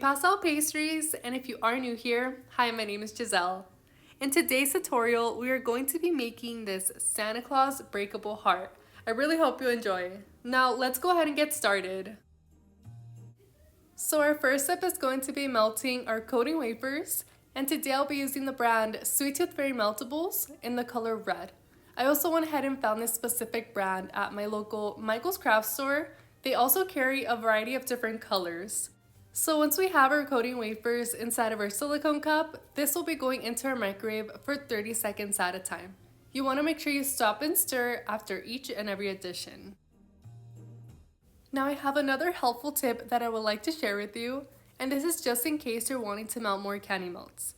pass out pastries, and if you are new here, hi, my name is Giselle. In today's tutorial, we are going to be making this Santa Claus breakable heart. I really hope you enjoy. Now, let's go ahead and get started. So our first step is going to be melting our coating wafers, and today I'll be using the brand Sweet Tooth Fairy Meltables in the color red. I also went ahead and found this specific brand at my local Michael's craft store. They also carry a variety of different colors. So once we have our coating wafers inside of our silicone cup, this will be going into our microwave for 30 seconds at a time. You want to make sure you stop and stir after each and every addition. Now I have another helpful tip that I would like to share with you, and this is just in case you're wanting to melt more candy melts.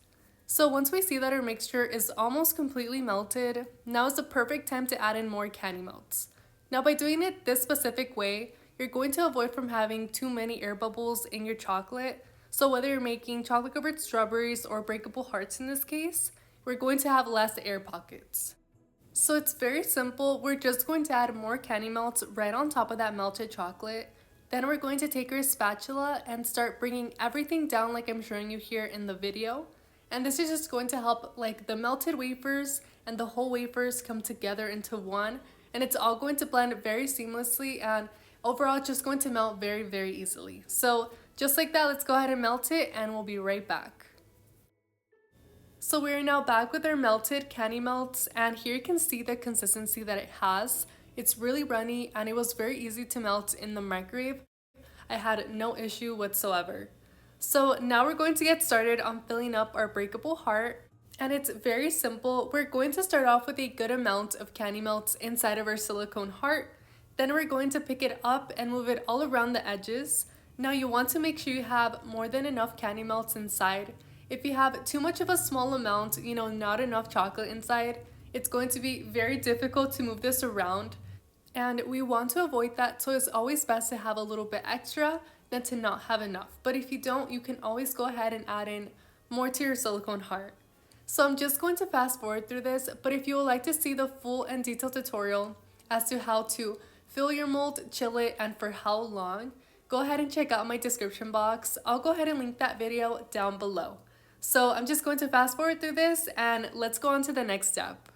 So once we see that our mixture is almost completely melted, now is the perfect time to add in more candy melts. Now by doing it this specific way, you're going to avoid from having too many air bubbles in your chocolate. So whether you're making chocolate covered strawberries or breakable hearts in this case, we're going to have less air pockets. So it's very simple. We're just going to add more candy melts right on top of that melted chocolate. Then we're going to take our spatula and start bringing everything down like I'm showing you here in the video. And this is just going to help like the melted wafers and the whole wafers come together into one. And it's all going to blend very seamlessly, and overall it's just going to melt very, very easily. So just like that, let's go ahead and melt it and we'll be right back. So we are now back with our melted candy melts, and here you can see the consistency that it has. It's really runny and it was very easy to melt in the microwave. I had no issue whatsoever. So now we're going to get started on filling up our breakable heart, and it's very simple. We're going to start off with a good amount of candy melts inside of our silicone heart. Then we're going to pick it up and move it all around the edges. Now you want to make sure you have more than enough candy melts inside. If you have too much of a small amount, not enough chocolate inside, it's going to be very difficult to move this around. And we want to avoid that, so it's always best to have a little bit extra than to not have enough. But if you don't, you can always go ahead and add in more to your silicone heart. So I'm just going to fast forward through this, but if you would like to see the full and detailed tutorial as to how to fill your mold, chill it, and for how long, go ahead and check out my description box. I'll go ahead and link that video down below. So I'm just going to fast forward through this and let's go on to the next step.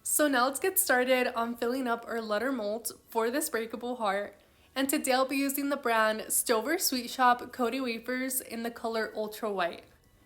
So now let's get started on filling up our letter mold for this breakable heart. And today I'll be using the brand Stover Sweet Shop Coating Wafers in the color Ultra White.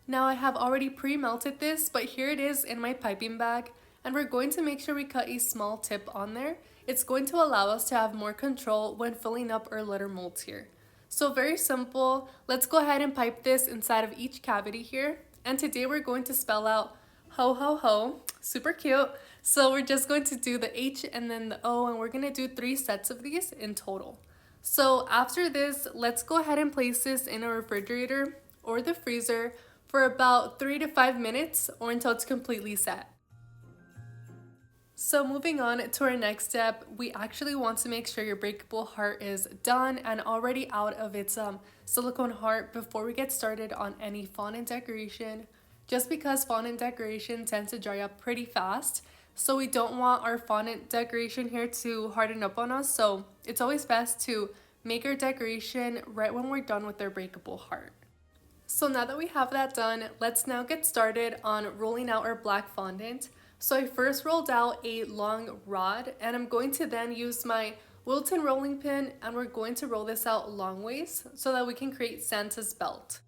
Now I have already pre-melted this, but here it is in my piping bag, and we're going to make sure we cut a small tip on there. It's going to allow us to have more control when filling up our letter molds here. So very simple. Let's go ahead and pipe this inside of each cavity here. And today we're going to spell out ho ho ho, super cute. So we're just going to do the H and then the O, and we're going to do 3 sets of these in total. So after this, let's go ahead and place this in a refrigerator or the freezer for about 3 to 5 minutes or until it's completely set. So moving on to our next step, we actually want to make sure your breakable heart is done and already out of its silicone heart before we get started on any fondant decoration, just because fondant decoration tends to dry up pretty fast. So we don't want our fondant decoration here to harden up on us, so it's always best to make our decoration right when we're done with our breakable heart. So now that we have that done, let's now get started on rolling out our black fondant. So I first rolled out a long rod, and I'm going to then use my Wilton rolling pin, and we're going to roll this out long ways so that we can create Santa's belt.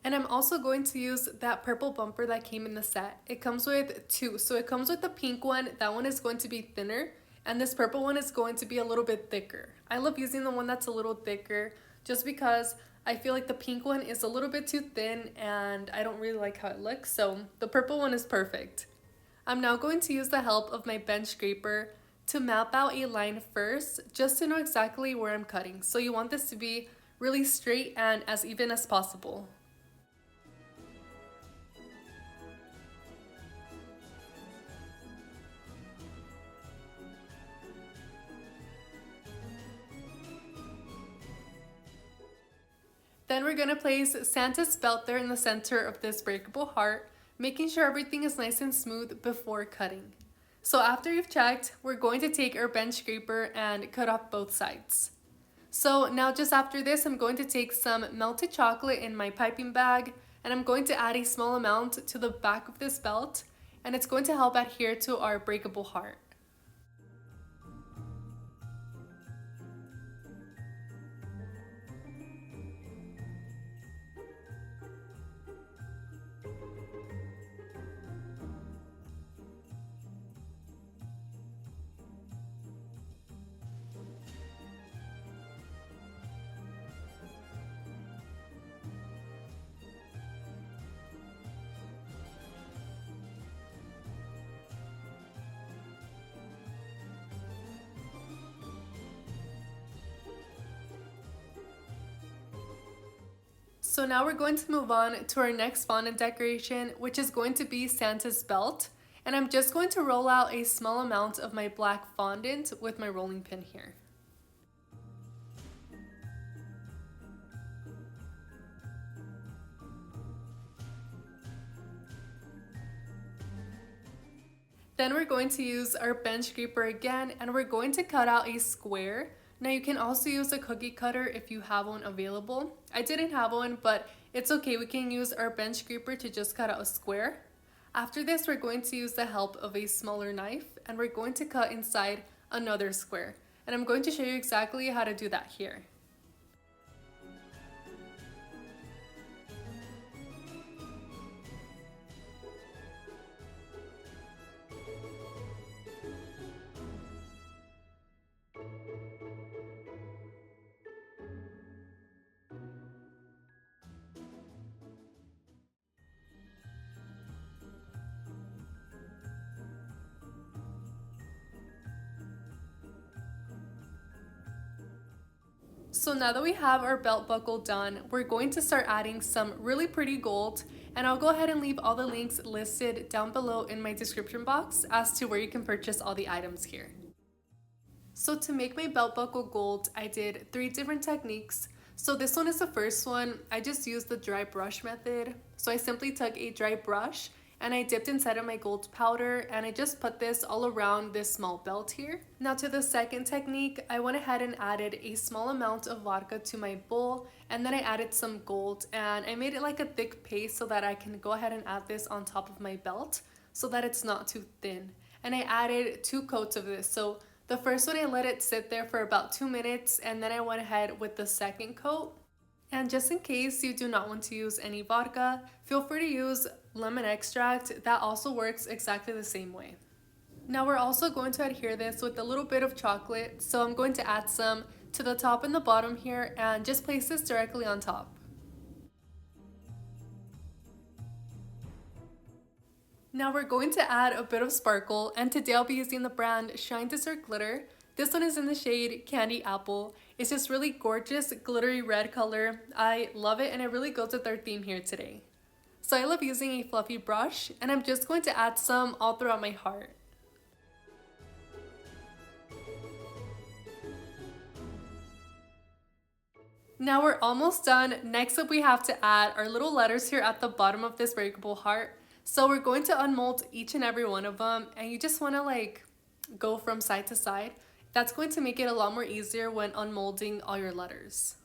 And I'm also going to use that purple bumper that came in the set. It comes with 2. So it comes with the pink one. That one is going to be thinner, and this purple one is going to be a little bit thicker. I love using the one that's a little thicker just because I feel like the pink one is a little bit too thin and I don't really like how it looks. So the purple one is perfect. I'm now going to use the help of my bench scraper to map out a line first, just to know exactly where I'm cutting. So you want this to be really straight and as even as possible. Then we're going to place Santa's belt there in the center of this breakable heart, making sure everything is nice and smooth before cutting. So after you've checked, we're going to take our bench scraper and cut off both sides. So now just after this, I'm going to take some melted chocolate in my piping bag, and I'm going to add a small amount to the back of this belt, and it's going to help adhere to our breakable heart. So now we're going to move on to our next fondant decoration, which is going to be Santa's belt. And I'm just going to roll out a small amount of my black fondant with my rolling pin here. Then we're going to use our bench scraper again, and we're going to cut out a square. Now you can also use a cookie cutter if you have one available. I didn't have one, but it's okay. We can use our bench scraper to just cut out a square. After this, we're going to use the help of a smaller knife, and we're going to cut inside another square. And I'm going to show you exactly how to do that here. So now that we have our belt buckle done, we're going to start adding some really pretty gold, and I'll go ahead and leave all the links listed down below in my description box as to where you can purchase all the items here. So to make my belt buckle gold, I did 3 different techniques. So this one is the first one. I just used the dry brush method. So I simply took a dry brush and I dipped inside of my gold powder, and I just put this all around this small belt here. Now to the second technique, I went ahead and added a small amount of vodka to my bowl, and then I added some gold, and I made it like a thick paste so that I can go ahead and add this on top of my belt so that it's not too thin. And I added 2 coats of this. So the first one, I let it sit there for about 2 minutes, and then I went ahead with the second coat. And just in case you do not want to use any vodka, feel free to use lemon extract. That also works exactly the same way. Now we're also going to adhere this with a little bit of chocolate, so I'm going to add some to the top and the bottom here and just place this directly on top. Now we're going to add a bit of sparkle, and today I'll be using the brand Shine Dessert Glitter. This one is in the shade Candy Apple. It's just really gorgeous glittery red color. I love it, and it really goes with our theme here today. So I love using a fluffy brush, and I'm just going to add some all throughout my heart. Now we're almost done. Next up, we have to add our little letters here at the bottom of this breakable heart. So we're going to unmold each and every one of them, and you just want to go from side to side. That's going to make it a lot more easier when unmolding all your letters.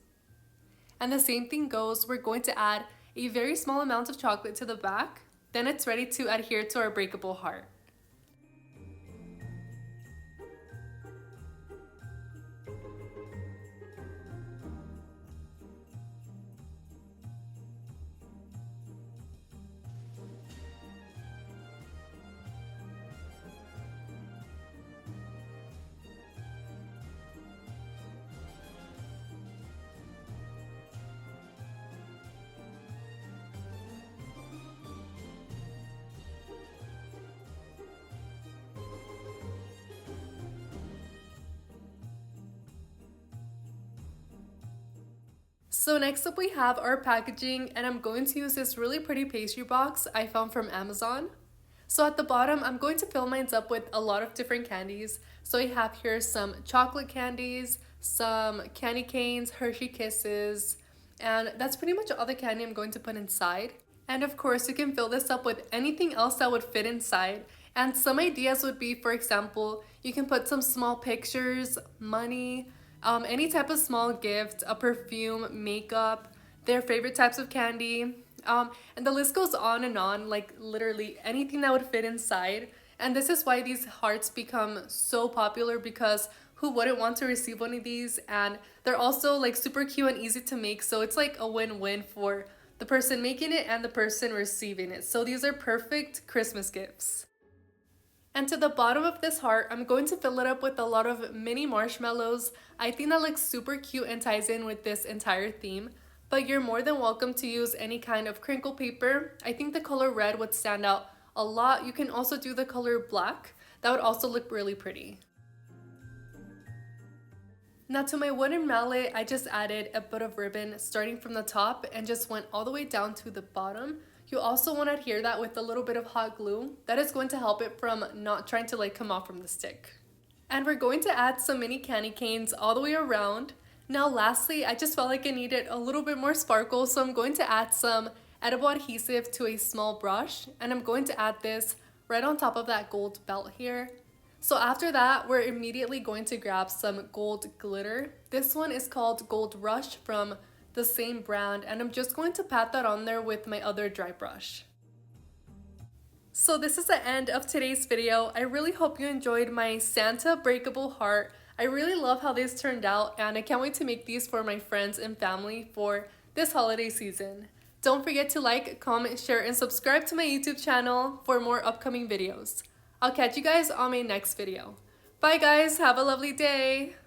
And the same thing goes, we're going to add a very small amount of chocolate to the back. Then it's ready to adhere to our breakable heart. So next up we have our packaging, and I'm going to use this really pretty pastry box I found from Amazon. So at the bottom, I'm going to fill mine up with a lot of different candies. So I have here some chocolate candies, some candy canes, Hershey Kisses, And that's pretty much all the candy I'm going to put inside. And of course, you can fill this up with anything else that would fit inside. And some ideas would be, for example, you can put some small pictures, money, any type of small gift, a perfume, makeup, their favorite types of candy. And the list goes on, like literally anything that would fit inside. And this is why these hearts become so popular, because who wouldn't want to receive one of these? And they're also like super cute and easy to make, so it's like a win-win for the person making it and the person receiving it. So these are perfect Christmas gifts. And to the bottom of this heart, I'm going to fill it up with a lot of mini marshmallows. I think that looks super cute and ties in with this entire theme. But you're more than welcome to use any kind of crinkle paper. I think the color red would stand out a lot. You can also do the color black. That would also look really pretty. Now to my wooden mallet, I just added a bit of ribbon starting from the top and just went all the way down to the bottom. You also want to adhere that with a little bit of hot glue. That is going to help it from not trying to like come off from the stick. And we're going to add some mini candy canes all the way around. Now lastly, I just felt like I needed a little bit more sparkle, so I'm going to add some edible adhesive to a small brush, and I'm going to add this right on top of that gold belt here. So after that, we're immediately going to grab some gold glitter. This one is called Gold Rush from the same brand, and I'm just going to pat that on there with my other dry brush. So this is the end of today's video. I really hope you enjoyed my Santa Breakable heart. I really love how this turned out, and I can't wait to make these for my friends and family for this holiday season. Don't forget to like, comment, share, and subscribe to my YouTube channel for more upcoming videos. I'll catch you guys on my next video. Bye guys, have a lovely day!